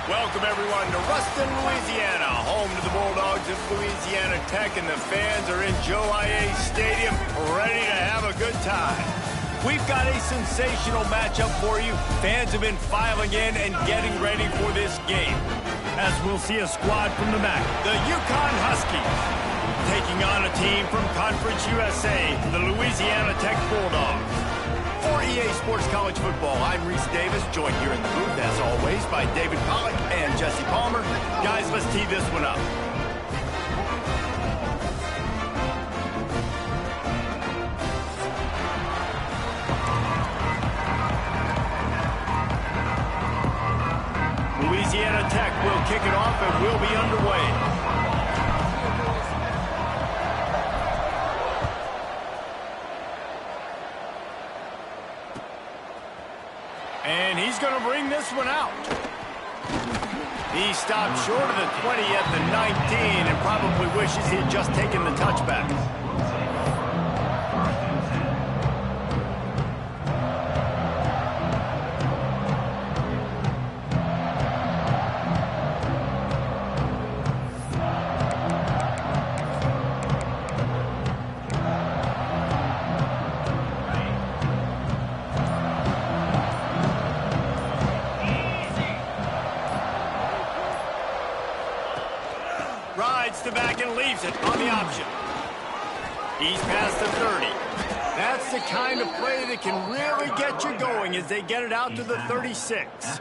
Welcome, everyone, to Ruston, Louisiana, home to the Bulldogs of Louisiana Tech, and the fans are in Joe I.A. Stadium ready to have a good time. We've got a sensational matchup for you. Fans have been filing in and getting ready for this game. As we'll see a squad from the MAC, the UConn Huskies, taking on a team from Conference USA, the Louisiana Tech Bulldogs. For EA Sports College Football, I'm Reese Davis, joined here in the booth, as always, by David Pollack and Jesse Palmer. Guys, let's tee this one up. Louisiana Tech will kick it off and we'll be underway. And he's going to bring this one out. He stopped short of the 20 at the 19 and probably wishes he had just taken the touchback. Rides to back and leaves it on the option. He's past the 30. That's the kind of play that can really get you going as they get it out to the 36.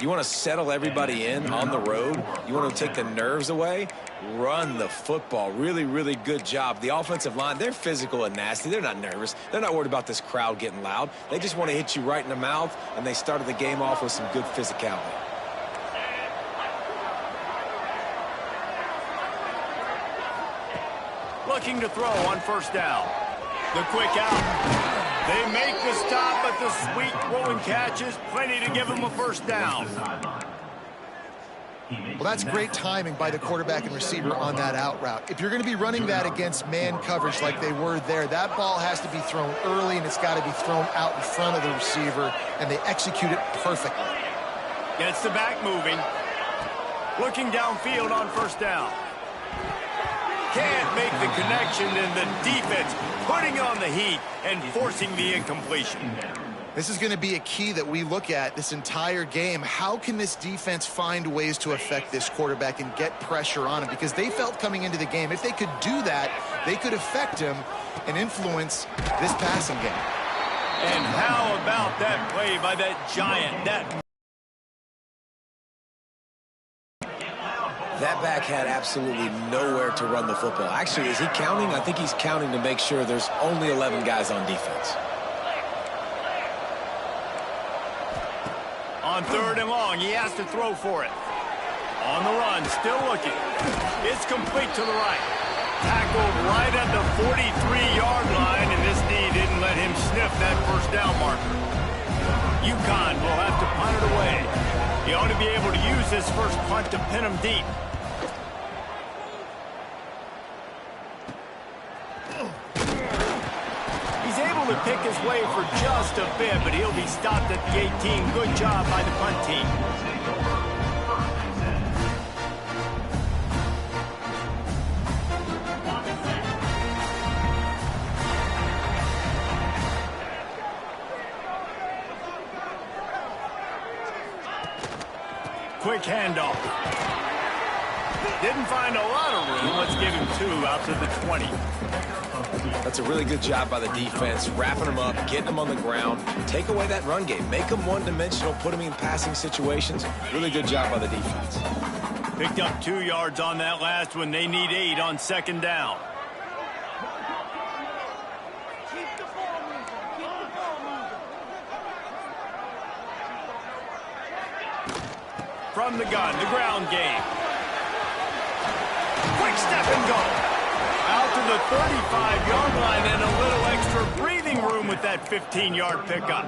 You want to settle everybody in on the road? You want to take the nerves away? Run the football. Really, really good job. The offensive line, they're physical and nasty. They're not nervous. They're not worried about this crowd getting loud. They just want to hit you right in the mouth, and they started the game off with some good physicality. Looking to throw on first down. The quick out. They make the stop, but the sweet throwing catch is plenty to give them a first down. Well, that's great timing by the quarterback and receiver on that out route. If you're going to be running that against man coverage like they were there, that ball has to be thrown early, and it's got to be thrown out in front of the receiver, and they execute it perfectly. Gets the back moving. Looking downfield on first down. Can't make the connection, and the defense putting on the heat and forcing the incompletion. This is going to be a key that we look at this entire game. How can this defense find ways to affect this quarterback and get pressure on him? Because they felt coming into the game, if they could do that, they could affect him and influence this passing game. And how about that play by that giant, That back had absolutely nowhere to run the football. Actually, is he counting? I think he's counting to make sure there's only 11 guys on defense. On third and long, he has to throw for it. On the run, still looking. It's complete to the right. Tackled right at the 43-yard line, and this D didn't let him sniff that first down marker. UConn will have to punt it away. He ought to be able to use this first punt to pin him deep. He's able to pick his way for just a bit, but he'll be stopped at the 18. Good job by the punt team. Quick handoff. Didn't find a lot of room. Let's give him 2 out to the 20. That's a really good job by the defense, wrapping them up, getting them on the ground, take away that run game, make them one-dimensional, put them in passing situations. Really good job by the defense. Picked up 2 yards on that last one. They need 8 on second down. From the gun, the ground game. Quick step and go. Out to the 35-yard line and a little extra breathing room with that 15-yard pickup.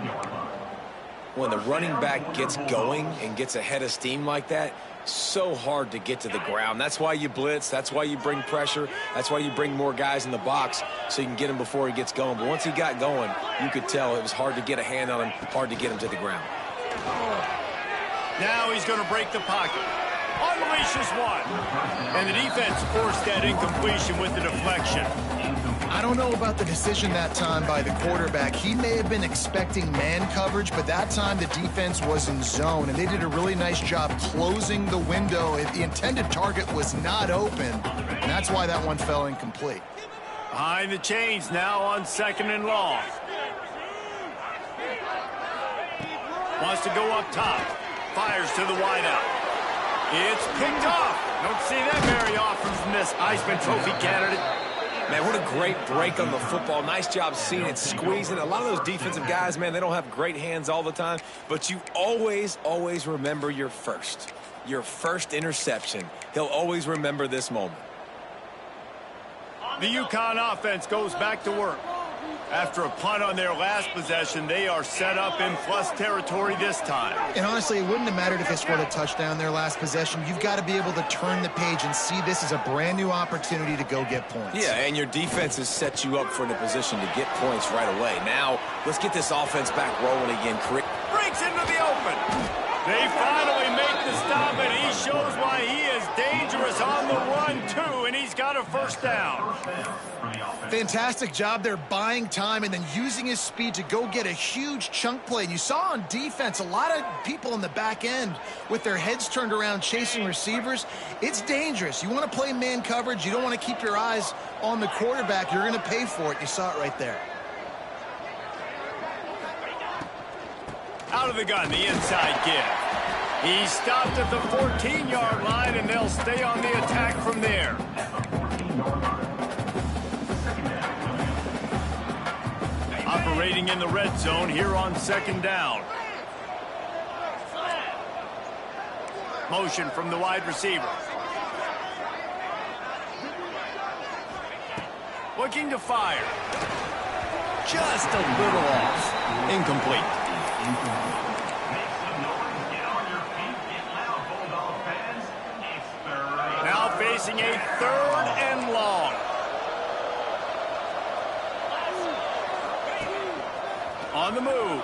When the running back gets going and gets ahead of steam like that, so hard to get to the ground. That's why you blitz. That's why you bring pressure. That's why you bring more guys in the box so you can get him before he gets going. But once he got going, you could tell it was hard to get a hand on him, hard to get him to the ground. Now he's going to break the pocket. Unleashes one. And the defense forced that incompletion with the deflection. I don't know about the decision that time by the quarterback. He may have been expecting man coverage, but that time the defense was in zone, and they did a really nice job closing the window. The intended target was not open, and that's why that one fell incomplete. Behind the chains now on 2nd and long. Wants to go up top. Fires to the wideout. It's picked off. Don't see that very often from this Heisman Trophy candidate. Man, what a great break on the football. Nice job seeing it, squeezing. A lot of those defensive guys, man, they don't have great hands all the time, but you always, always remember your first interception. He'll always remember this moment. The UConn offense goes back to work. After a punt on their last possession, they are set up in plus territory this time. And honestly, it wouldn't have mattered if they scored a touchdown their last possession. You've got to be able to turn the page and see this as a brand new opportunity to go get points. Yeah, and your defense has set you up for the position to get points right away. Now, let's get this offense back rolling again. Breaks into the open. They finally make the stop, and he shows why he is dangerous on the run, too, and he's got a first down. Fantastic job there buying time and then using his speed to go get a huge chunk play. You saw on defense a lot of people in the back end with their heads turned around chasing receivers. It's dangerous. You want to play man coverage. You don't want to keep your eyes on the quarterback. You're going to pay for it. You saw it right there. Out of the gun, the inside give. He stopped at the 14-yard line, and they'll stay on the attack from there. Operating in the red zone here on 2nd down. Motion from the wide receiver. Looking to fire. Just a little off. Incomplete. Now facing a 3rd and long. On the move.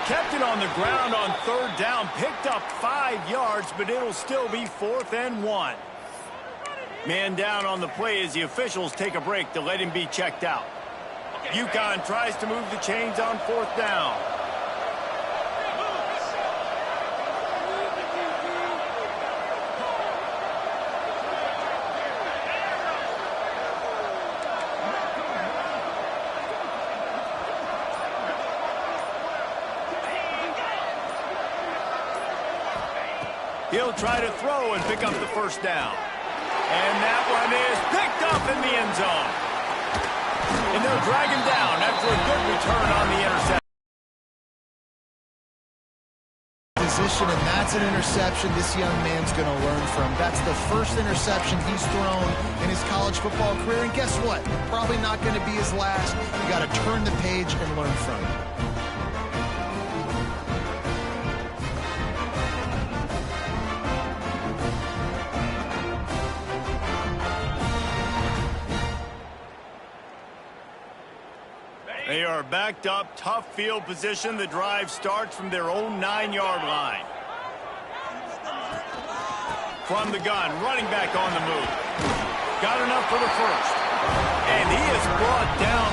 Kept it on the ground on 3rd down. Picked up 5 yards, but it'll still be 4th and 1. Man down on the play as the officials take a break to let him be checked out. UConn tries to move the chains on 4th down. He'll try to throw and pick up the first down. And that one is picked up in the end zone. And they'll drag him down after a good return on the interception. Position, and that's an interception this young man's going to learn from. That's the first interception he's thrown in his college football career. And guess what? Probably not going to be his last. You got to turn the page and learn from it. They are backed up, tough field position. The drive starts from their own 9-yard line. From the gun, running back on the move. Got enough for the first. And he is brought down.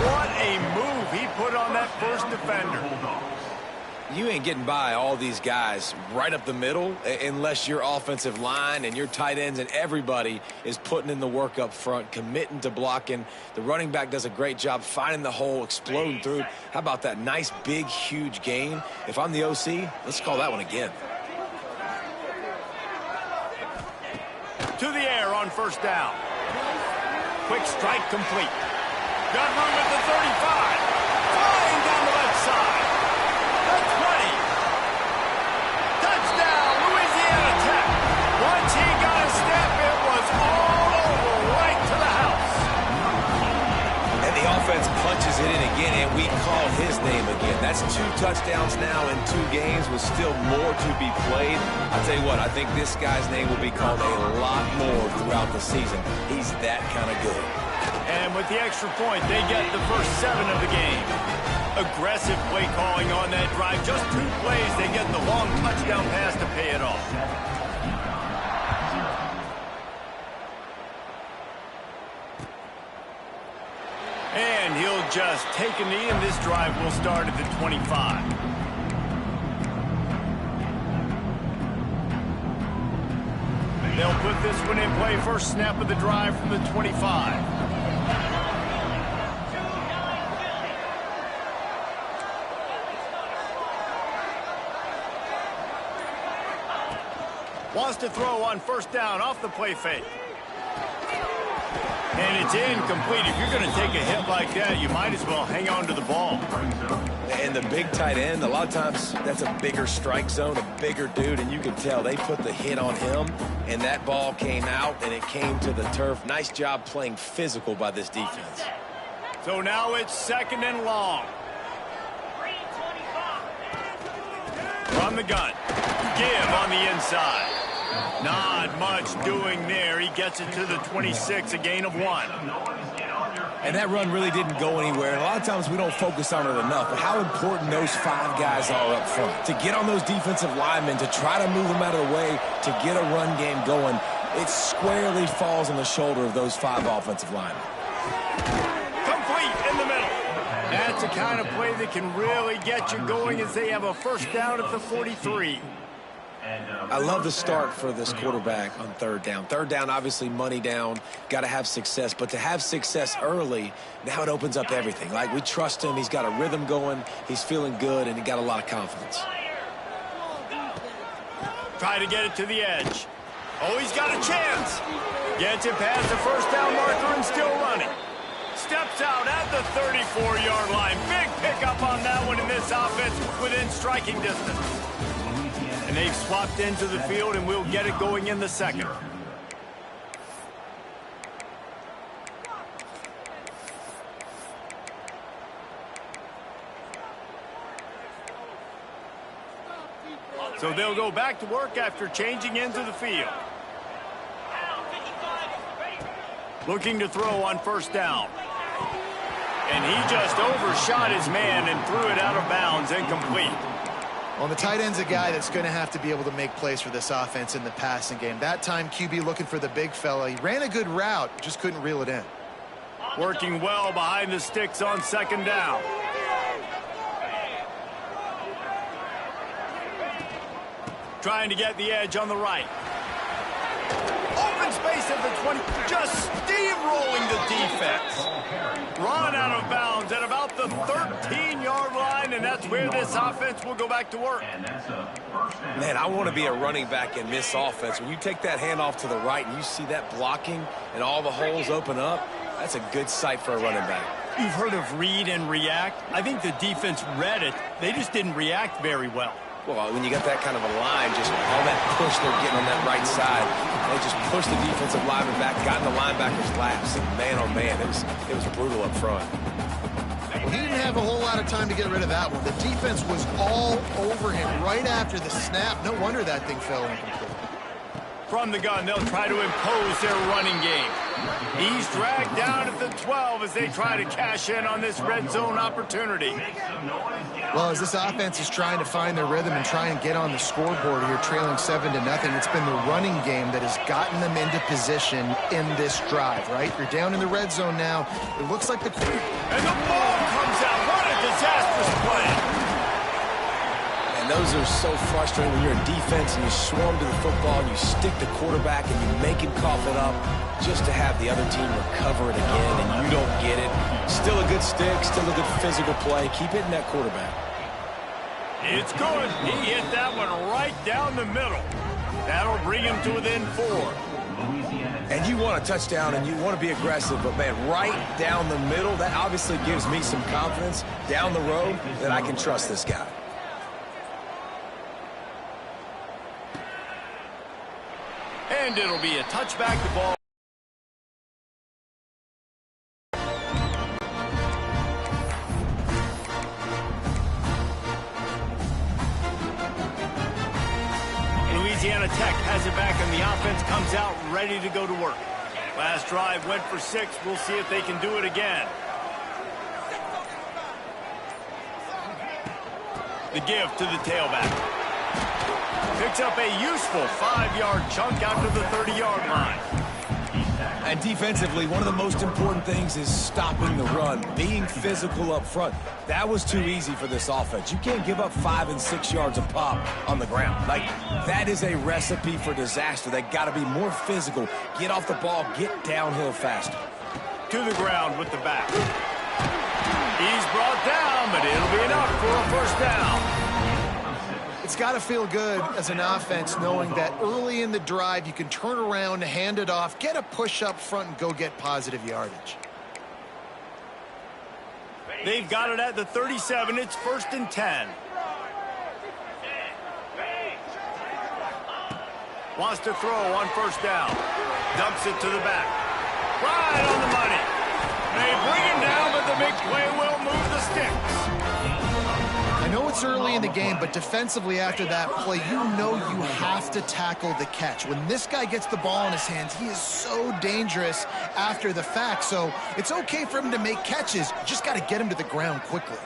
What a move he put on that first defender. You ain't getting by all these guys right up the middle unless your offensive line and your tight ends and everybody is putting in the work up front, committing to blocking. The running back does a great job finding the hole, exploding through. How about that nice, big, huge gain? If I'm the OC, let's call that one again. To the air on first down. Quick strike complete. Got room at the 35. Flying down the left side. That's 20. Touchdown, Louisiana Tech. Once he got a step, it was all over, right to the house. And the offense punches it in again, and we call his name again. That's 2 touchdowns now in 2 games with still more to be played. I'll tell you what, I think this guy's name will be called a lot more throughout the season. He's that kind of good. And with the extra point, they get the first 7 of the game. Aggressive play calling on that drive. Just 2 plays, they get the long touchdown pass to pay it off. And he'll just take a knee, and this drive will start at the 25. They'll put this one in play. First snap of the drive from the 25. Wants to throw on first down off the play fake. And it's incomplete. If you're going to take a hit like that, you might as well hang on to the ball. And the big tight end, a lot of times that's a bigger strike zone, a bigger dude, and you can tell they put the hit on him, and that ball came out, and it came to the turf. Nice job playing physical by this defense. So now it's 2nd and long. From the gun. Give on the inside. Not much doing there. He gets it to the 26, a gain of 1. And that run really didn't go anywhere. And a lot of times we don't focus on it enough, but how important those 5 guys are up front. To get on those defensive linemen, to try to move them out of the way, to get a run game going, it squarely falls on the shoulder of those 5 offensive linemen. Complete in the middle. That's the kind of play that can really get you going as they have a first down at the 43. I love the start for this quarterback on 3rd down. 3rd down, obviously money down, got to have success. But to have success early, now it opens up everything. Like, we trust him. He's got a rhythm going. He's feeling good, and he got a lot of confidence. Try to get it to the edge. Oh, he's got a chance. Gets it past the first down marker and still running. Steps out at the 34-yard line. Big pickup on that one in this offense within striking distance. And they've swapped into the field, and we'll get it going in the 2nd. So they'll go back to work after changing into the field. Looking to throw on first down. And he just overshot his man and threw it out of bounds, incomplete. Well, the tight end's a guy that's going to have to be able to make plays for this offense in the passing game. That time, QB looking for the big fella. He ran a good route, just couldn't reel it in. Working well behind the sticks on 2nd down. Trying to get the edge on the right. Open space at the 20. Just steamrolling the defense. Run out of bounds at about the 13-yard line, and that's where this offense will go back to work. Man, I want to be a running back in this offense. When you take that handoff to the right and you see that blocking and all the holes open up, that's a good sight for a running back. You've heard of read and react. I think the defense read it. They just didn't react very well. Well, when you got that kind of a line, just all that push they're getting on that right side, they just pushed the defensive lineman back, got in the linebacker's laps, and man, oh man, it was brutal up front. Well, he didn't have a whole lot of time to get rid of that one. The defense was all over him right after the snap. No wonder that thing fell incomplete. From the gun, they'll try to impose their running game. He's dragged down at the 12 as they try to cash in on this red zone opportunity. Well, as this offense is trying to find their rhythm and try and get on the scoreboard here, trailing 7-0, it's been the running game that has gotten them into position in this drive, right? You're down in the red zone now. It looks like the... And the ball comes out. What a disastrous play. And those are so frustrating when you're in defense and you swarm to the football and you stick the quarterback and you make him cough it up just to have the other team recover it again and you don't get it. Still a good stick, still a good physical play. Keep hitting that quarterback. It's good. He hit that one right down the middle. That'll bring him to within 4. And you want a touchdown and you want to be aggressive, but man, right down the middle, that obviously gives me some confidence down the road that I can trust this guy. And it'll be a touchback the ball. Louisiana Tech has it back, and the offense comes out ready to go to work. Last drive went for 6. We'll see if they can do it again. The give to the tailback. Picks up a useful 5-yard chunk out to the 30-yard line. And defensively, one of the most important things is stopping the run, being physical up front. That was too easy for this offense. You can't give up 5 and 6 yards a pop on the ground. Like, that is a recipe for disaster. They got to be more physical, get off the ball, get downhill faster. To the ground with the back. He's brought down, but it'll be enough for a first down. It's got to feel good as an offense knowing that early in the drive you can turn around, hand it off, get a push up front, and go get positive yardage. They've got it at the 37. It's 1st and 10. Wants to throw on first down. Dumps it to the back. Right on the money. They bring him down, but the big play will move the sticks. I know it's early in the game, but defensively after that play, you know you have to tackle the catch. When this guy gets the ball in his hands, he is so dangerous after the fact. So it's okay for him to make catches. You just got to get him to the ground quickly.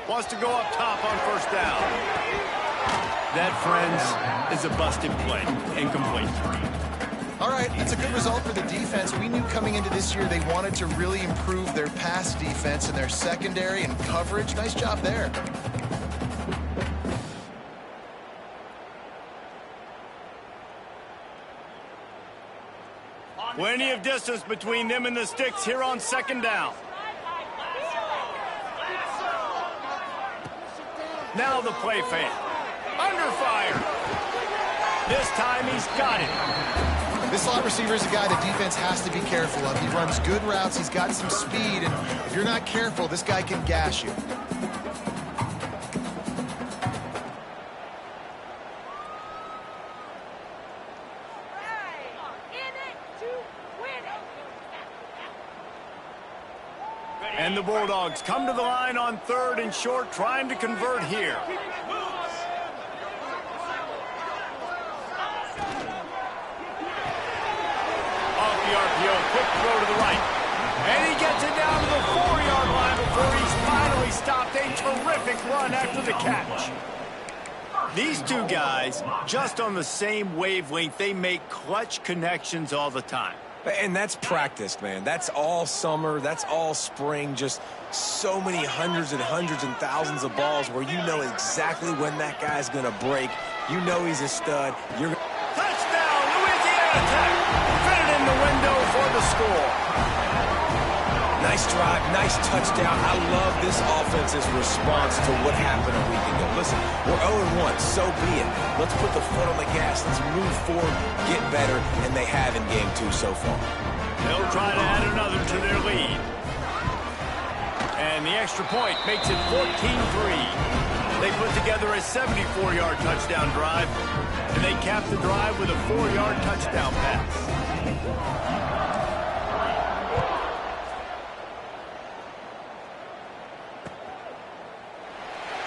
Wants to go up top on first down. That, friends, is a busted play. Incomplete. All right, that's a good result for the defense. We knew coming into this year they wanted to really improve their pass defense and their secondary and coverage. Nice job there. Plenty of distance between them and the sticks here on 2nd down. Now the play fake. Under fire. This time he's got it. This slot receiver is a guy the defense has to be careful of. He runs good routes. He's got some speed, and if you're not careful, this guy can gash you. And the Bulldogs come to the line on 3rd and short, trying to convert here. Quick throw to the right. And he gets it down to the 4-yard line before he's finally stopped. A terrific run after the catch. These two guys, just on the same wavelength, they make clutch connections all the time. And that's practiced, man. That's all summer. That's all spring. Just so many hundreds and thousands of balls where you know exactly when that guy's going to break. You know he's a stud. Touchdown, Louisiana Tech. Fit it in the window for the score. Nice drive, nice touchdown. I love this offense's response to what happened a week ago. Listen, we're 0-1, so be it. Let's put the foot on the gas. Let's move forward, get better, and they have in game 2 so far. They'll try to add another to their lead. And the extra point makes it 14-3. They put together a 74-yard touchdown drive, and they cap the drive with a 4-yard touchdown pass.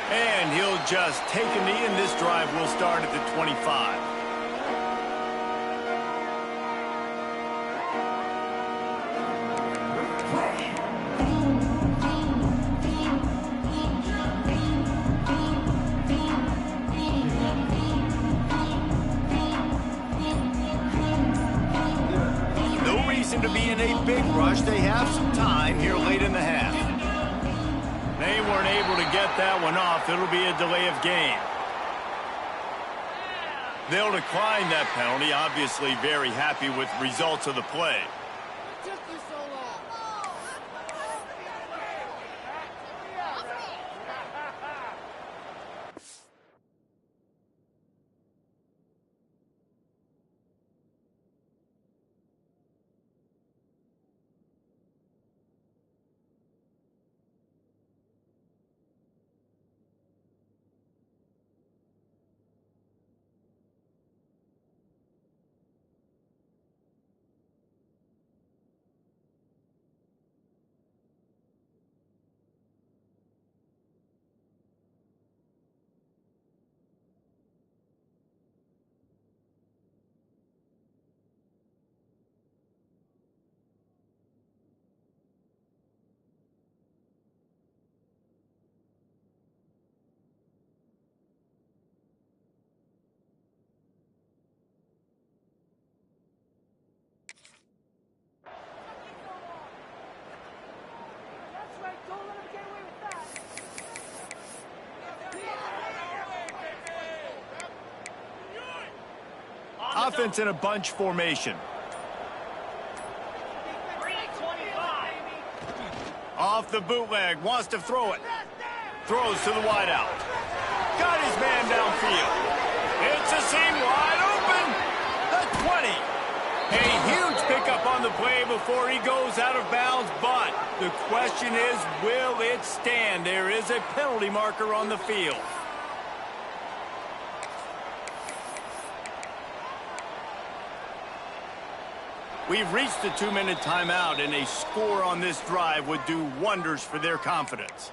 And he'll just take a knee, and this drive will start at the 25. No reason to be in a big rush. They have some time here late in the half. They weren't able to get that one off. It'll be a delay of game. They'll decline that penalty. Obviously very happy with results of the play. Offense in a bunch formation. Off the bootleg, wants to throw it. Throws to the wideout. Got his man downfield. It's a seam wide open. The 20. A huge pickup on the play before he goes out of bounds, but the question is, will it stand? There is a penalty marker on the field. We've reached the 2-minute timeout, and a score on this drive would do wonders for their confidence.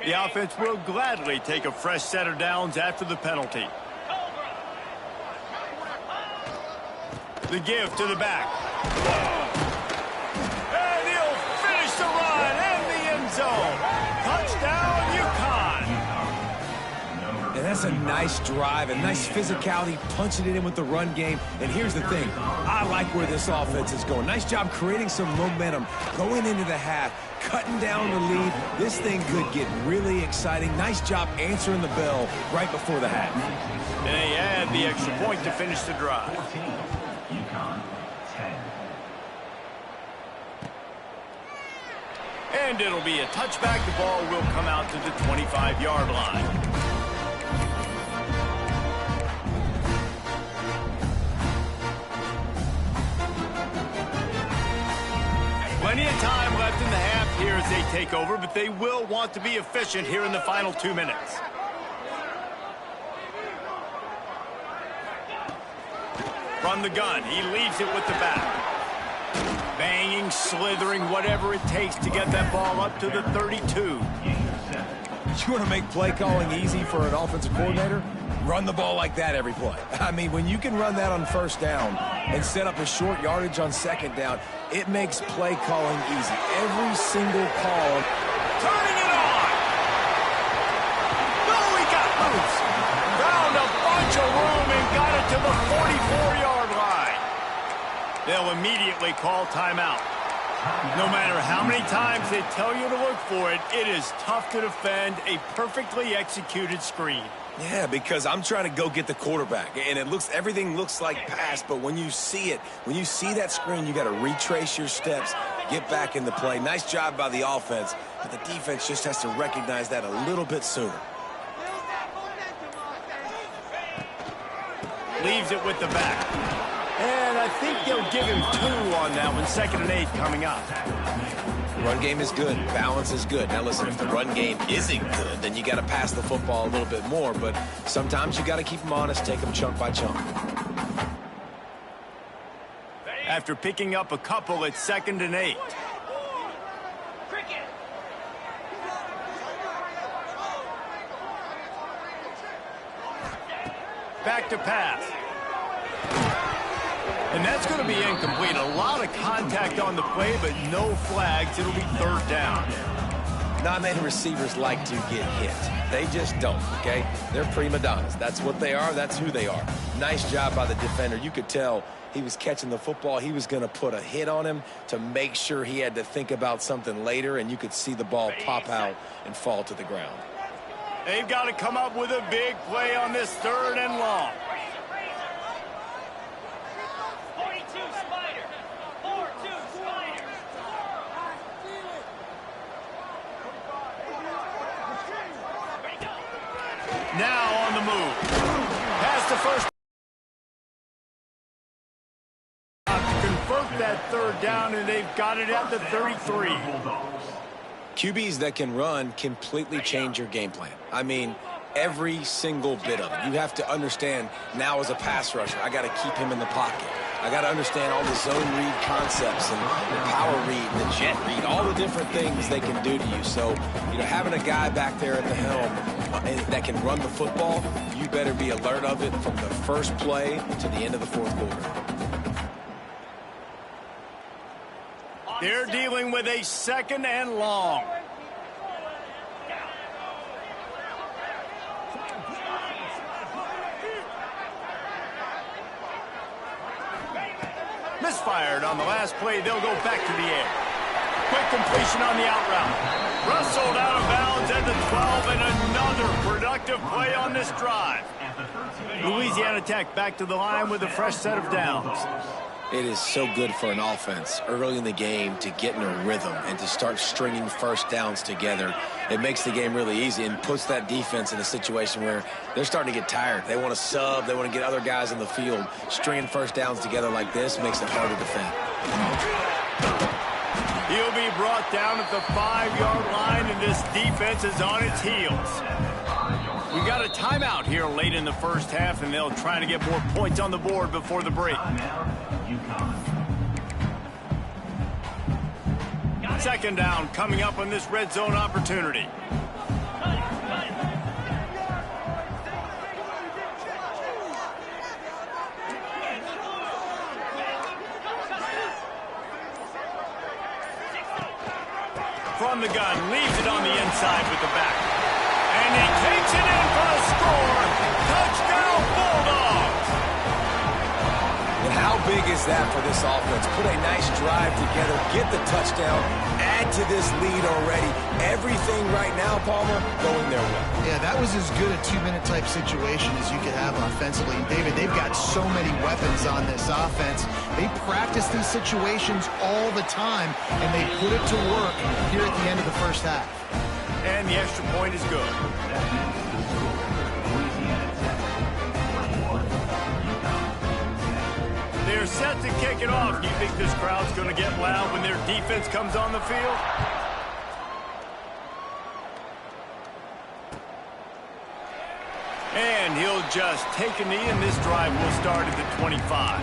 The offense will gladly take a fresh set of downs after the penalty. The give to the back. And he'll finish the run in the end zone. Touchdown, UConn. And that's a nice drive, a nice physicality, punching it in with the run game. And here's the thing. I like where this offense is going. Nice job creating some momentum, going into the half, cutting down the lead. This thing could get really exciting. Nice job answering the bell right before the half. And they add the extra point to finish the drive. UConn 10. And it'll be a touchback. The ball will come out to the 25-yard line. Plenty of time left in the half here as they take over, but they will want to be efficient here in the final 2 minutes. From the gun, he leaves it with the back. Banging, slithering, whatever it takes to get that ball up to the 32. You want to make play calling easy for an offensive coordinator? Run the ball like that every play. I mean, when you can run that on first down and set up a short yardage on second down, it makes play calling easy. Every single call. Turning it on! No, he got loose. Found a bunch of room and got it to the 44-yard line. They'll immediately call timeout. No matter how many times they tell you to look for it, it is tough to defend a perfectly executed screen. Yeah, because I'm trying to go get the quarterback, and everything looks like pass, but when you see it, when you see that screen, you got to retrace your steps, get back in the play. Nice job by the offense, but the defense just has to recognize that a little bit sooner. Leaves it with the back. And I think they'll give him 2 on that one. 2nd and 8 coming up. Run game is good. Balance is good. Now, listen, if the run game isn't good, then you got to pass the football a little bit more. But sometimes you got to keep them honest, take them chunk by chunk. After picking up a couple, it's 2nd and 8. Back to pass. And that's going to be incomplete. A lot of contact on the play, but no flags. It'll be 3rd down. Not many receivers like to get hit. They just don't, okay? They're prima donnas. That's what they are. That's who they are. Nice job by the defender. You could tell he was catching the football. He was going to put a hit on him to make sure he had to think about something later, and you could see the ball pop out and fall to the ground. They've got to come up with a big play on this 3rd and long. Now on the move. Past the first. To convert that 3rd down, and they've got it at the 33. QBs that can run completely change your game plan. I mean, every single bit of it. You have to understand now as a pass rusher, I got to keep him in the pocket. I got to understand all the zone read concepts and the power read, the jet read, all the different things they can do to you. So, having a guy back there at the helm that can run the football, you better be alert of it from the first play to the end of the 4th quarter. They're dealing with a 2nd and long. Misfired on the last play. They'll go back to the air. Quick completion on the out route. Wrestled out of bounds at the 12, and another productive play on this drive. Louisiana Tech back to the line with a fresh set of downs. It is so good for an offense early in the game to get in a rhythm and to start stringing first downs together. It makes the game really easy and puts that defense in a situation where they're starting to get tired. They want to sub. They want to get other guys in the field. Stringing first downs together like this makes it hard to defend. He'll be brought down at the 5-yard line, and this defense is on its heels. We got a timeout here late in the first half, and they'll try to get more points on the board before the break. UConn. Second down coming up on this red zone opportunity. From the gun, leaves it on the inside with the back. And he takes it in for a score. Touchdown, Bulldogs! And how big is that for this offense? Put a nice drive together, get the touchdown, add to this lead already. Everything right now, Palmer, going their way. Yeah, that was as good a 2-minute type situation as you could have offensively. And David, they've got so many weapons on this offense. They practice these situations all the time, and they put it to work here at the end of the first half. And the extra point is good. They're set to kick it off. Do you think this crowd's going to get loud when their defense comes on the field? And he'll just take a knee, and this drive will start at the 25.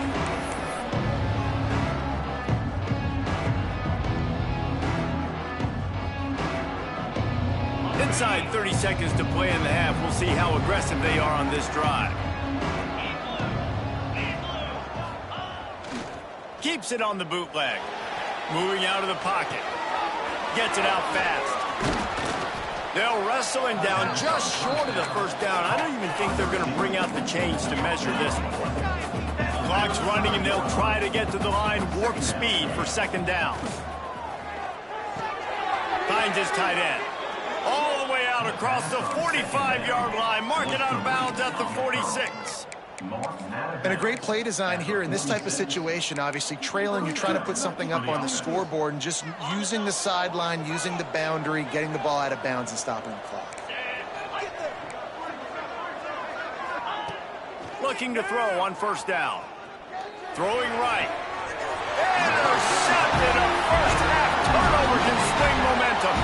Inside 30 seconds to play in the half. We'll see how aggressive they are on this drive. Keeps it on the bootleg. Moving out of the pocket. Gets it out fast. They'll wrestle him down just short of the first down. I don't even think they're going to bring out the chains to measure this one. Clock's running, and they'll try to get to the line. Warp speed for second down. Finds his tight end. All the way out across the 45-yard line. Mark it out of bounds at the 46. And a great play design here in this type of situation. Obviously, trailing, you're trying to put something up on the scoreboard and just using the sideline, using the boundary, getting the ball out of bounds and stopping the clock. Looking to throw on first down. Throwing right. Intercepted. A first half turnover can swing momentum.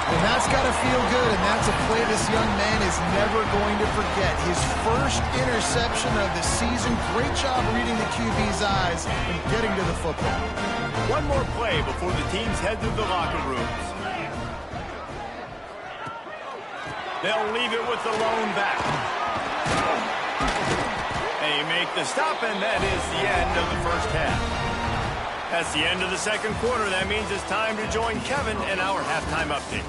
And that's got to feel good, and that's a play this young man is never going to forget. His first interception of the season. Great job reading the QB's eyes and getting to the football. One more play before the teams head to the locker rooms. They'll leave it with the lone back. They make the stop, and that is the end of the first half. That's the end of the second quarter. That means it's time to join Kevin in our halftime update.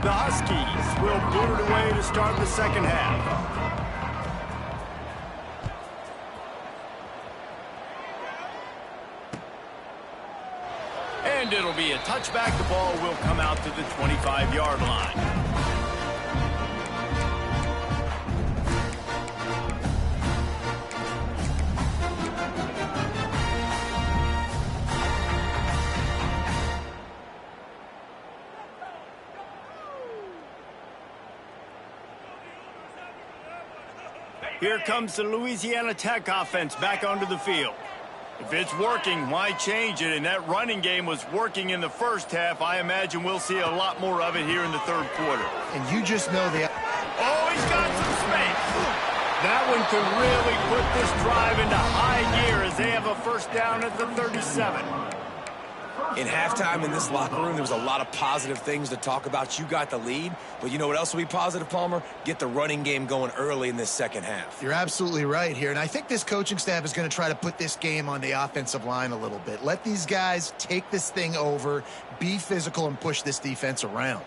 The Huskies will boot it away to start the second half. And it'll be a touchback. The ball will come out to the 25-yard line. Here comes the Louisiana Tech offense back onto the field. If it's working, why change it? And that running game was working in the first half. I imagine we'll see a lot more of it here in the third quarter. And you just know the... Oh, he's got some space. That one could really put this drive into high gear as they have a first down at the 37. In halftime in this locker room, there was a lot of positive things to talk about. You got the lead, but you know what else will be positive, Palmer? Get the running game going early in this second half. You're absolutely right here, and I think this coaching staff is going to try to put this game on the offensive line a little bit. Let these guys take this thing over, be physical, and push this defense around.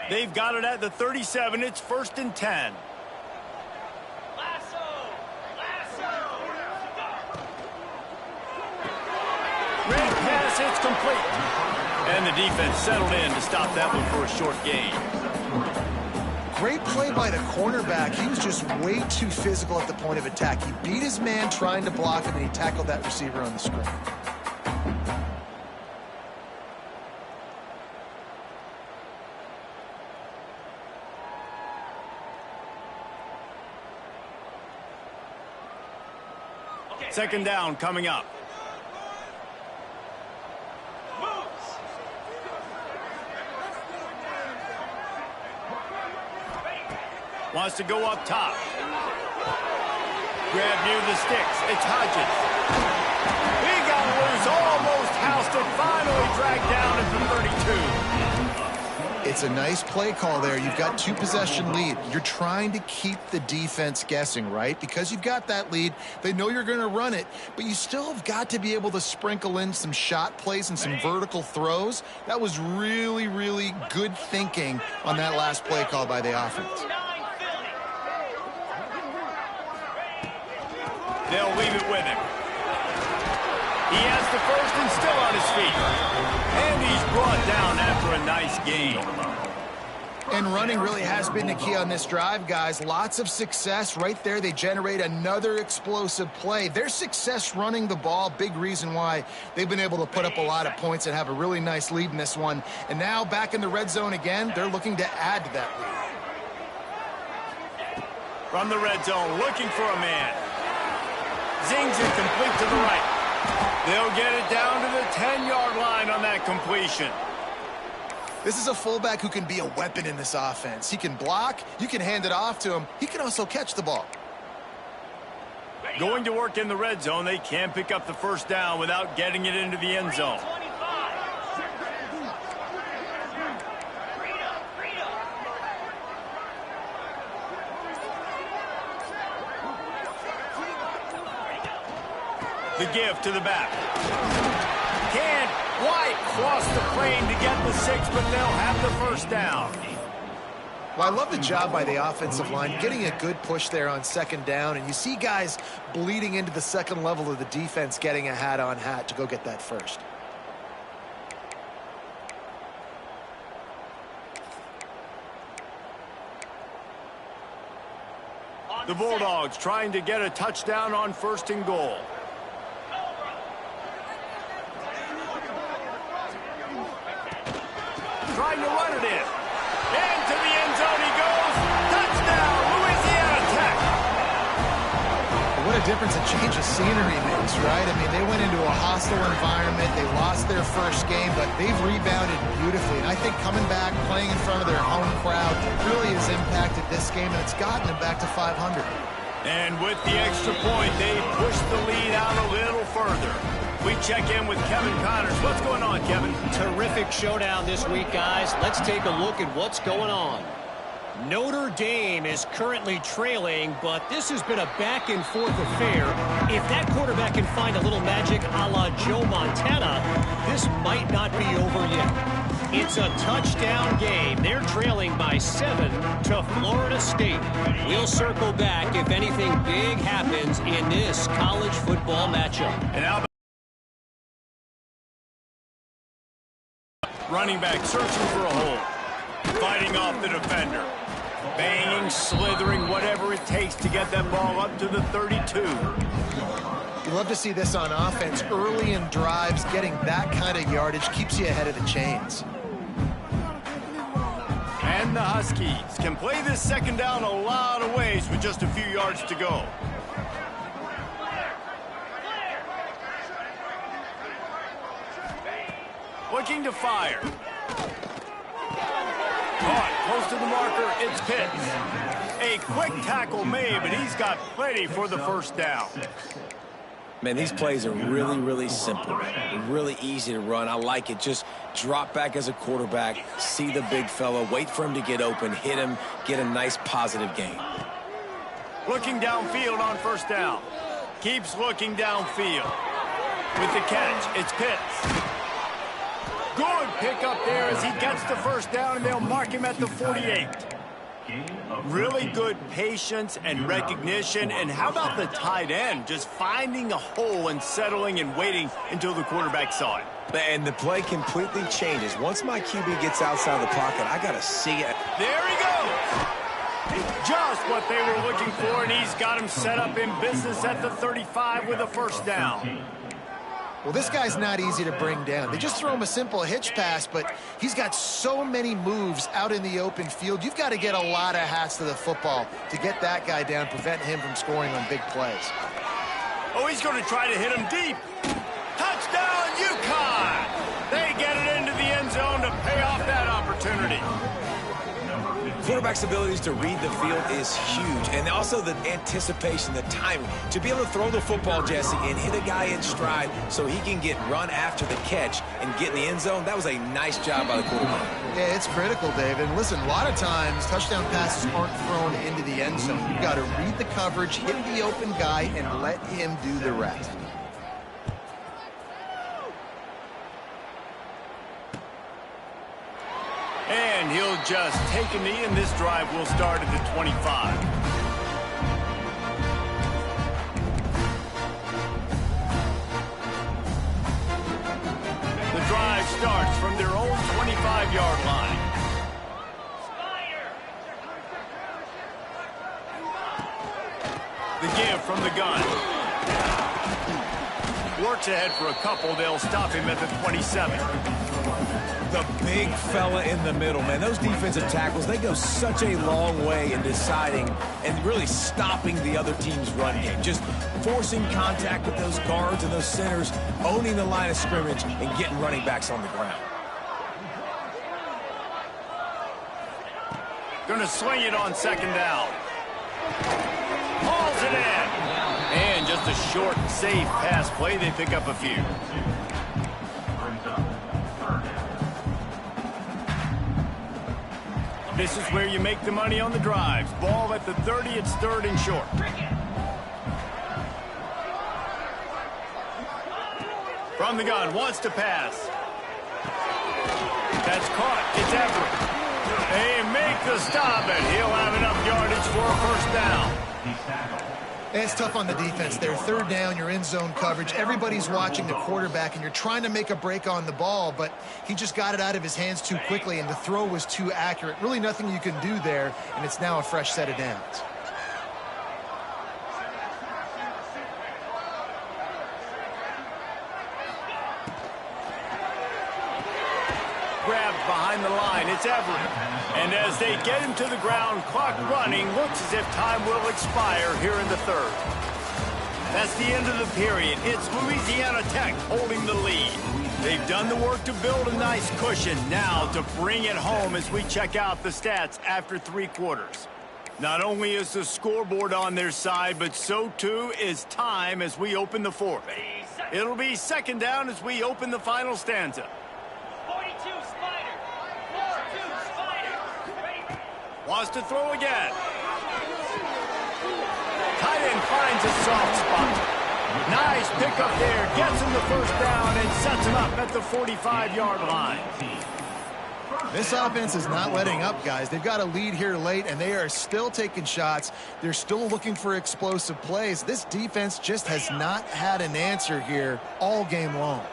They've got it at the 37. It's 1st and 10. Toss, it's complete. And the defense settled in to stop that one for a short gain. Great play by the cornerback. He was just way too physical at the point of attack. He beat his man trying to block him, and he tackled that receiver on the screen. Second down coming up. Wants to go up top. Grab near the sticks. It's Hodges. He got loose, almost housed it, finally dragged down at the 32. It's a nice play call there. You've got 2-possession lead. You're trying to keep the defense guessing, right? Because you've got that lead, they know you're going to run it, but you still have got to be able to sprinkle in some shot plays and some vertical throws. That was really, really good thinking on that last play call by the offense. They'll leave it with him. He has the first and still on his feet. And he's brought down after a nice gain. And running really has been the key on this drive, guys. Lots of success right there. They generate another explosive play. Their success running the ball, big reason why they've been able to put up a lot of points and have a really nice lead in this one. And now back in the red zone again, they're looking to add to that lead. From the red zone, looking for a man. Zings it complete to the right. They'll get it down to the 10-yard line on that completion. This is a fullback who can be a weapon in this offense. He can block, you can hand it off to him, he can also catch the ball. Going to work in the red zone, they can't pick up the first down without getting it into the end zone. The give to the back. Can't quite cross the plane to get the 6, but they'll have the first down. Well, I love the job by the offensive line, getting a good push there on second down, and you see guys bleeding into the second level of the defense getting a hat-on-hat to go get that first. The Bulldogs trying to get a touchdown on first and goal. Trying to run it in. Into the end zone he goes. Touchdown, Louisiana Tech. What a difference a change of scenery makes, right? I mean, they went into a hostile environment. They lost their first game, but they've rebounded beautifully. And I think coming back, playing in front of their home crowd really has impacted this game, and it's gotten them back to 500. And with the extra point, they pushed the lead out a little further. We check in with Kevin Connors. What's going on, Kevin? Terrific showdown this week, guys. Let's take a look at what's going on. Notre Dame is currently trailing, but this has been a back-and-forth affair. If that quarterback can find a little magic a la Joe Montana, this might not be over yet. It's a touchdown game. They're trailing by 7 to Florida State. We'll circle back if anything big happens in this college football matchup. And now running back searching for a hole. Fighting off the defender. Banging, slithering, whatever it takes to get that ball up to the 32. You love to see this on offense. Early in drives, getting that kind of yardage keeps you ahead of the chains. And the Huskies can play this second down a lot of ways with just a few yards to go. Looking to fire. Caught close to the marker, it's Pitts. A quick tackle made, but he's got plenty for the first down. Man, these plays are really, really simple. Really easy to run. I like it. Just drop back as a quarterback, see the big fella, wait for him to get open, hit him, get a nice positive gain. Looking downfield on first down. Keeps looking downfield. With the catch, it's Pitts. Good pick up there as he gets the first down, and they'll mark him at the 48. Really good patience and recognition. And how about the tight end just finding a hole and settling and waiting until the quarterback saw it? And the play completely changes. Once my QB gets outside the pocket, I got to see it. There he goes. Just what they were looking for, and he's got him set up in business at the 35 with a first down. Well, this guy's not easy to bring down. They just throw him a simple hitch pass, but he's got so many moves out in the open field. You've got to get a lot of hats to the football to get that guy down, prevent him from scoring on big plays. Oh, he's going to try to hit him deep. Touchdown, UConn! They get it into the end zone to pay off that opportunity. Quarterback's abilities to read the field is huge, and also the anticipation, the timing. To be able to throw the football, Jesse, and hit a guy in stride so he can get run after the catch and get in the end zone, that was a nice job by the quarterback. Yeah, it's critical, David. And listen, a lot of times touchdown passes aren't thrown into the end zone. You've got to read the coverage, hit the open guy, and let him do the rest. And he'll just take a knee, and this drive will start at the 25. The drive starts from their own 25-yard line. The give from the gun. Works ahead for a couple. They'll stop him at the 27. The big fella in the middle, man. Those defensive tackles, they go such a long way in deciding and really stopping the other team's run game. Just forcing contact with those guards and those centers, owning the line of scrimmage, and getting running backs on the ground. Going to swing it on second down. Hauls it in. And just a short, safe pass play. They pick up a few. This is where you make the money on the drives. Ball at the 30, it's third and short. From the gun, wants to pass. That's caught. It's Everett. They make the stop, and he'll have enough yardage for a first down. And it's tough on the defense there. Third down, you're in zone coverage. Everybody's watching the quarterback, and you're trying to make a break on the ball, but he just got it out of his hands too quickly, and the throw was too accurate. Really nothing you can do there, and it's now a fresh set of downs. Grabbed behind the line. It's Everett. And as they get him to the ground, clock running, looks as if time will expire here in the third. That's the end of the period. It's Louisiana Tech holding the lead. They've done the work to build a nice cushion. Now to bring it home as we check out the stats after 3 quarters. Not only is the scoreboard on their side, but so too is time as we open the fourth. It'll be second down as we open the final stanza. 42 Spider. 42 Spider. Wants to throw again. Tight end finds a soft spot. Nice pickup there. Gets him the first down and sets him up at the 45-yard line. This offense is not letting up, guys. They've got a lead here late, and they are still taking shots. They're still looking for explosive plays. This defense just has not had an answer here all game long.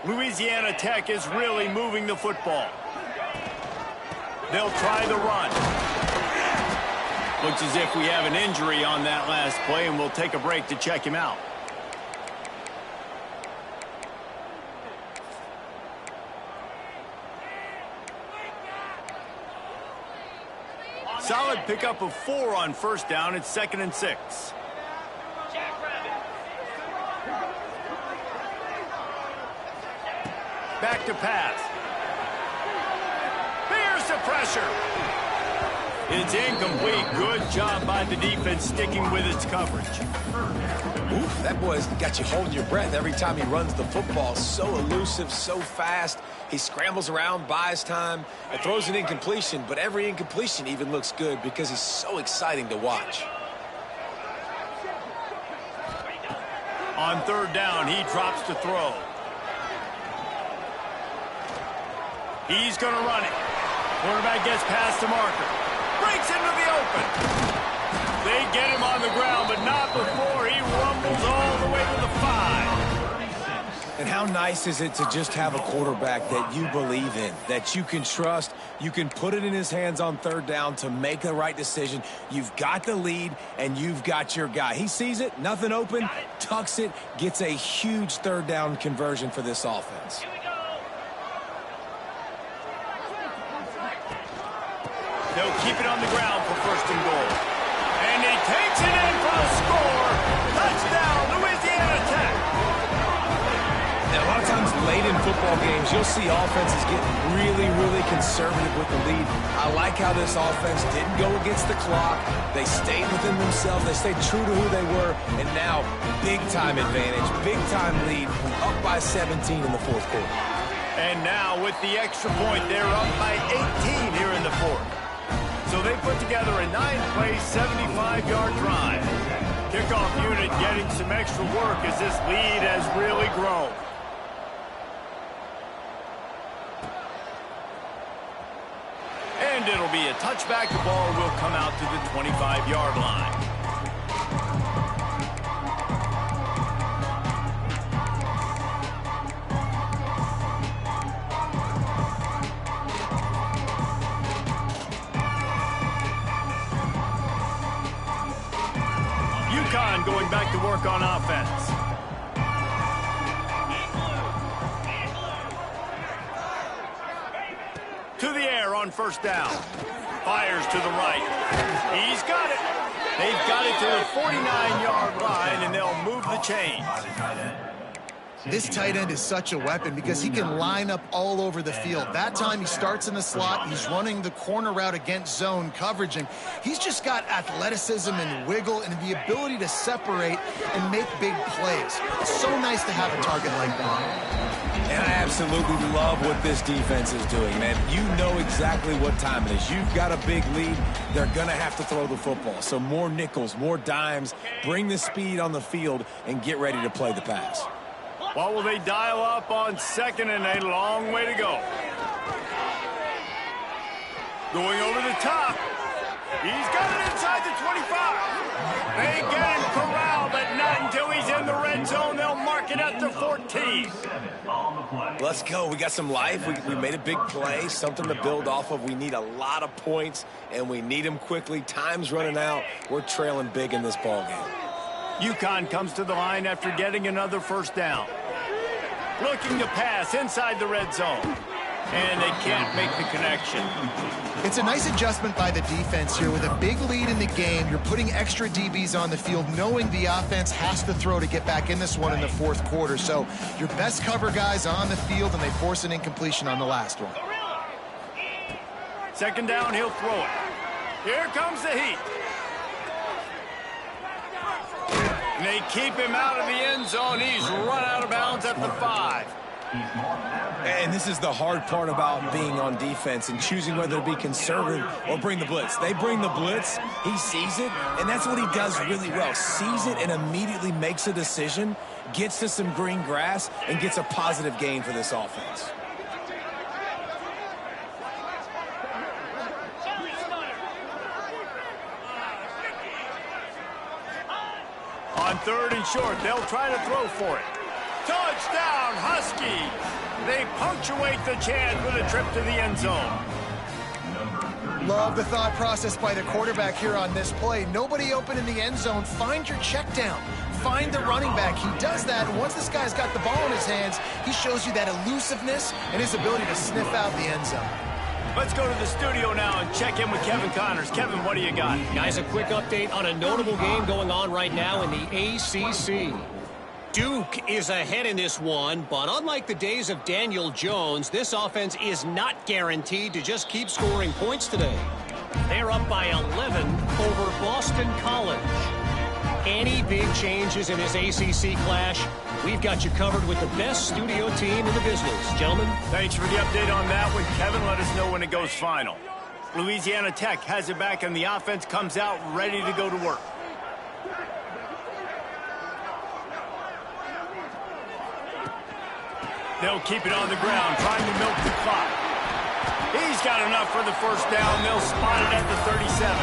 Louisiana Tech is really moving the football. They'll try the run. Looks as if we have an injury on that last play, and we'll take a break to check him out. Solid pickup of 4 on first down. It's 2nd and 6. Back to pass. Here's the pressure. It's incomplete. Good job by the defense sticking with its coverage. Oof, that boy's got you holding your breath every time he runs the football. So elusive, so fast. He scrambles around, buys time, and throws an incompletion. But every incompletion even looks good because he's so exciting to watch. On third down, he drops to throw. He's going to run it. Quarterback gets past the marker. Breaks into the open. They get him on the ground, but not before he rumbles all the way to the 5. And how nice is it to just have a quarterback that you believe in, that you can trust, you can put it in his hands on third down to make the right decision. You've got the lead, and you've got your guy. He sees it, nothing open, tucks it, gets a huge third down conversion for this offense. They'll keep it on the ground for first and goal. And he takes it in for the score. Touchdown, Louisiana Tech. Now, a lot of times late in football games, you'll see offenses get really, really conservative with the lead. I like how this offense didn't go against the clock. They stayed within themselves. They stayed true to who they were. And now, big-time advantage, big-time lead, up by 17 in the fourth quarter. And now, with the extra point, they're up by 18 here in the fourth. So they put together a 9-play, 75-yard drive. Kickoff unit getting some extra work as this lead has really grown. And it'll be a touchback. The ball will come out to the 25-yard line. UConn going back to work on offense. To the air on first down. Fires to the right. He's got it. They've got it to the 49-yard line, and they'll move the chains. This tight end is such a weapon because he can line up all over the field. That time he starts in the slot. He's running the corner route against zone coverage, and he's just got athleticism and wiggle and the ability to separate and make big plays. It's so nice to have a target like that. And I absolutely love what this defense is doing, man. You know exactly what time it is. You've got a big lead. They're going to have to throw the football. So more nickels, more dimes, bring the speed on the field, and get ready to play the pass. What will they dial up on second and a long way to go? Going over the top. He's got it inside the 25. They get him corralled, but not until he's in the red zone. They'll mark it at the 14. Let's go. We got some life. We made a big play, something to build off of. We need a lot of points, and we need them quickly. Time's running out. We're trailing big in this ball game. UConn comes to the line after getting another first down. Looking to pass inside the red zone. And they can't make the connection. It's a nice adjustment by the defense here. With a big lead in the game, you're putting extra DBs on the field, knowing the offense has to throw to get back in this one in the fourth quarter. So your best cover guys on the field, and they force an incompletion on the last one. Second down, he'll throw it. Here comes the heat. And they keep him out of the end zone. He's run out of bounds at the 5. And this is the hard part about being on defense and choosing whether to be conservative or bring the blitz. They bring the blitz, he sees it, and that's what he does really well. Sees it and immediately makes a decision, gets to some green grass, and gets a positive gain for this offense. On third and short, they'll try to throw for it. Touchdown, Huskies! They punctuate the chance with a trip to the end zone. Love the thought process by the quarterback here on this play. Nobody open in the end zone. Find your check down. Find the running back. He does that, and once this guy's got the ball in his hands, he shows you that elusiveness and his ability to sniff out the end zone. Let's go to the studio now and check in with Kevin Connors. Kevin, what do you got? Guys, a quick update on a notable game going on right now in the ACC. Duke is ahead in this one, but unlike the days of Daniel Jones, this offense is not guaranteed to just keep scoring points today. They're up by 11 over Boston College. Any big changes in this ACC clash, we've got you covered with the best studio team in the business. Gentlemen. Thanks for the update on that one. Kevin, let us know when it goes final. Louisiana Tech has it back, and the offense comes out ready to go to work. They'll keep it on the ground, trying to milk the clock. He's got enough for the first down. They'll spot it at the 37.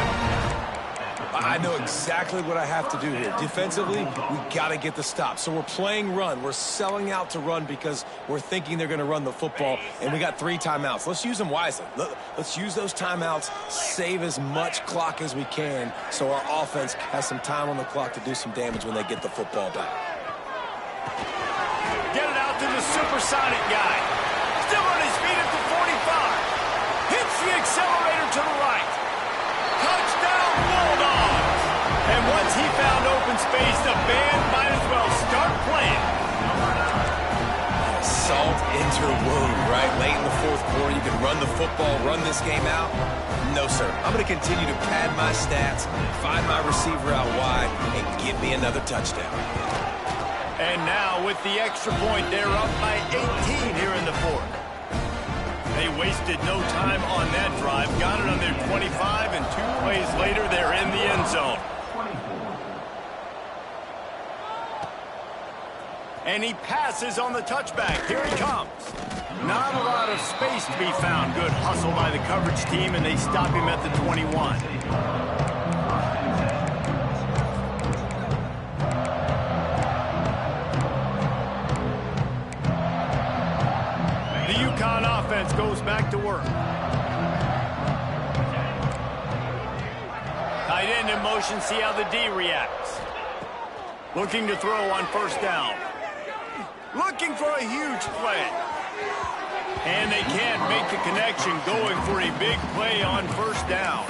I know exactly what I have to do here. Defensively, we got to get the stop. So we're playing run. We're selling out to run because we're thinking they're going to run the football, and we got 3 timeouts. Let's use them wisely. Let's use those timeouts, save as much clock as we can so our offense has some time on the clock to do some damage when they get the football back. Get it out to the supersonic guy. Still on his feet at the 45. Hits the accelerator to the right. Touchdown, Bulldogs! And once he found open space, the band might as well start playing. Salt interwound, right? Late in the 4th quarter, you can run the football, run this game out. No, sir. I'm going to continue to pad my stats, find my receiver out wide, and give me another touchdown. And now, with the extra point, they're up by 18 here in the 4th. They wasted no time on that drive, got it on their 25, and 2 plays later, they're in the end zone. And he passes on the touchback. Here he comes. Not a lot of space to be found. Good hustle by the coverage team, and they stop him at the 21. The UConn offense goes back to work. Tight end in motion, see how the D reacts. Looking to throw on 1st down. Looking for a huge play. And they can't make the connection, going for a big play on 1st down.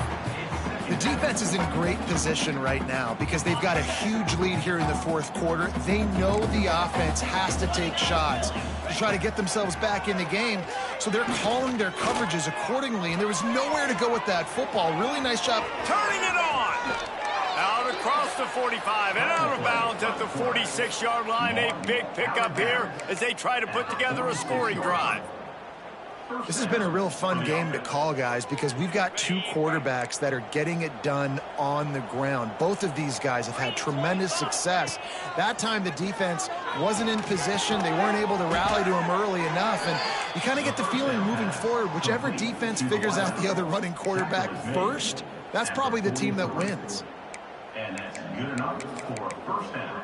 The defense is in great position right now because they've got a huge lead here in the 4th quarter. They know the offense has to take shots to try to get themselves back in the game, so they're calling their coverages accordingly, and there was nowhere to go with that football. Really nice job. Turning it on. Out across the 45 and out of bounds at the 46-yard line. A big pickup here as they try to put together a scoring drive. This has been a real fun game to call, guys, because we've got 2 quarterbacks that are getting it done on the ground. Both of these guys have had tremendous success. That time the defense wasn't in position. They weren't able to rally to him early enough, and you kind of get the feeling moving forward, whichever defense figures out the other running quarterback first, that's probably the team that wins. And that's good enough for a 1st down.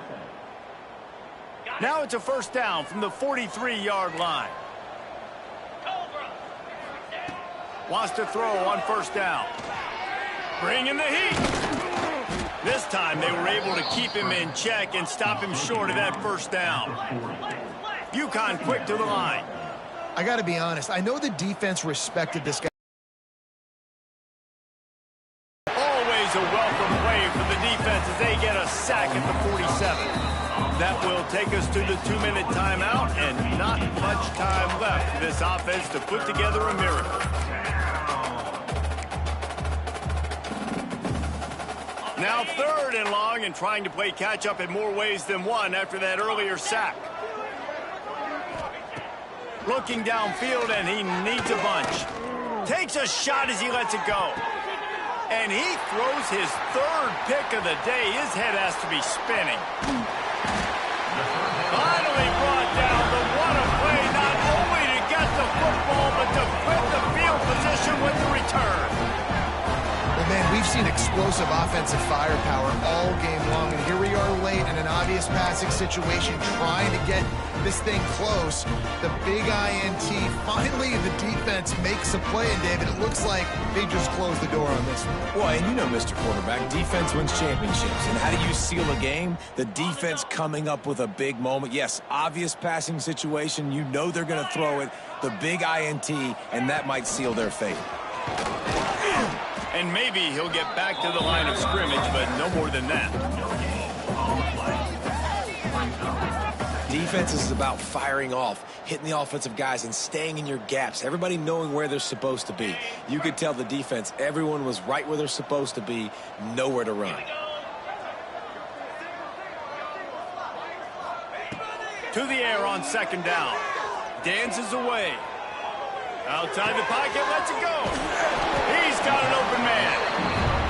Now it's a 1st down from the 43-yard line. Wants to throw on 1st down. Bringing the heat. This time they were able to keep him in check and stop him short of that 1st down. UConn quick to the line. I got to be honest. I know the defense respected this guy. Always a welcome play for the defense as they get a sack at the 47. That will take us to the 2-minute timeout, and not much time left for this offense to put together a miracle. Now 3rd and long, and trying to play catch-up in more ways than one after that earlier sack. Looking downfield, and he needs a bunch. Takes a shot as he lets it go. And he throws his 3rd pick of the day. His head has to be spinning. Finally brought down, the what a play, not only to get the football, but to quit the field position with the return. Well, man, we've seen explosive offensive firepower all game long, and here we are late in an obvious passing situation trying to get this thing close. The big INT, finally the defense makes a play, and David, it looks like they just closed the door on this one. Well, and you know, Mr. Quarterback, defense wins championships. And how do you seal a game? The defense coming up with a big moment. Yes, obvious passing situation. You know they're going to throw it. The big INT, and that might seal their fate. And maybe he'll get back to the line of scrimmage, but no more than that. Defense is about firing off, hitting the offensive guys, and staying in your gaps. Everybody knowing where they're supposed to be. You could tell the defense, everyone was right where they're supposed to be, nowhere to run. To the air on 2nd down. Dances away. Outside the pocket, lets it go. He's got an open man.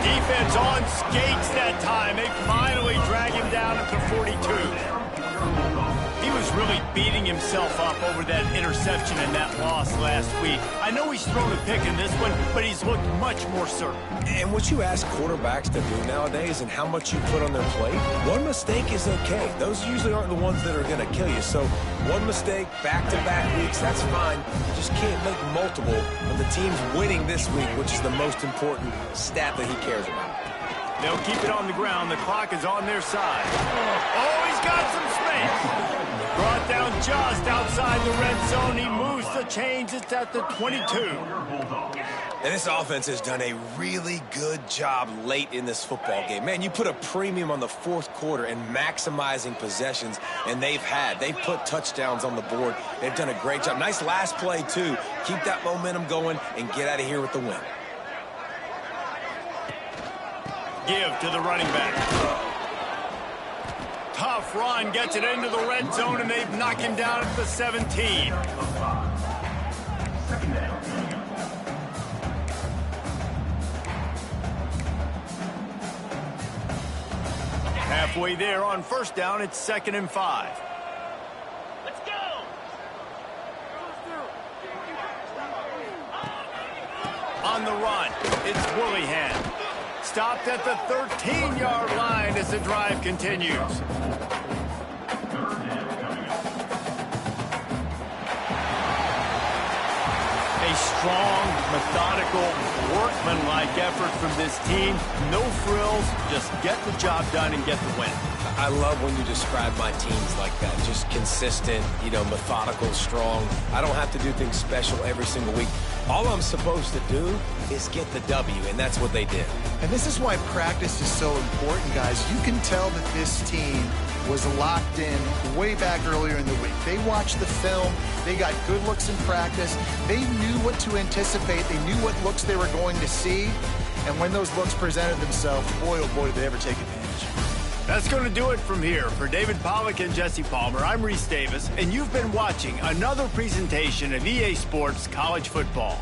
Defense on skates that time. They finally drag him down at the 42. He was really really beating himself up over that interception and that loss last week. I know he's thrown a pick in this one, but he's looked much more certain. And what you ask quarterbacks to do nowadays and how much you put on their plate, one mistake is okay. Those usually aren't the ones that are going to kill you. So one mistake, back-to-back weeks, that's fine. You just can't make multiple when the team's winning this week, which is the most important stat that he cares about. They'll keep it on the ground. The clock is on their side. Oh, he's got some space. Brought down just outside the red zone. He moves the chains. It's at the 22. And this offense has done a really good job late in this football game. Man, you put a premium on the fourth quarter and maximizing possessions, and they've put touchdowns on the board. They've done a great job. Nice last play, too. Keep that momentum going and get out of here with the win. Give to the running back. Tough run, gets it into the red zone, and they've knocked him down at the 17. Halfway there on first down, it's 2nd and 5. Let's go. On the run, it's Willihan. Stopped at the 13-yard line as the drive continues. A strong, methodical, workmanlike effort from this team. No frills, just get the job done and get the win. I love when you describe my teams like that. Just consistent, methodical, strong. I don't have to do things special every single week. All I'm supposed to do is get the W, and that's what they did. And this is why practice is so important, guys. You can tell that this team was locked in way back earlier in the week. They watched the film. They got good looks in practice. They knew what to anticipate. They knew what looks they were going to see. And when those looks presented themselves, boy, oh boy, did they ever take advantage. That's going to do it from here. For David Pollack and Jesse Palmer, I'm Reese Davis, and you've been watching another presentation of EA Sports College Football.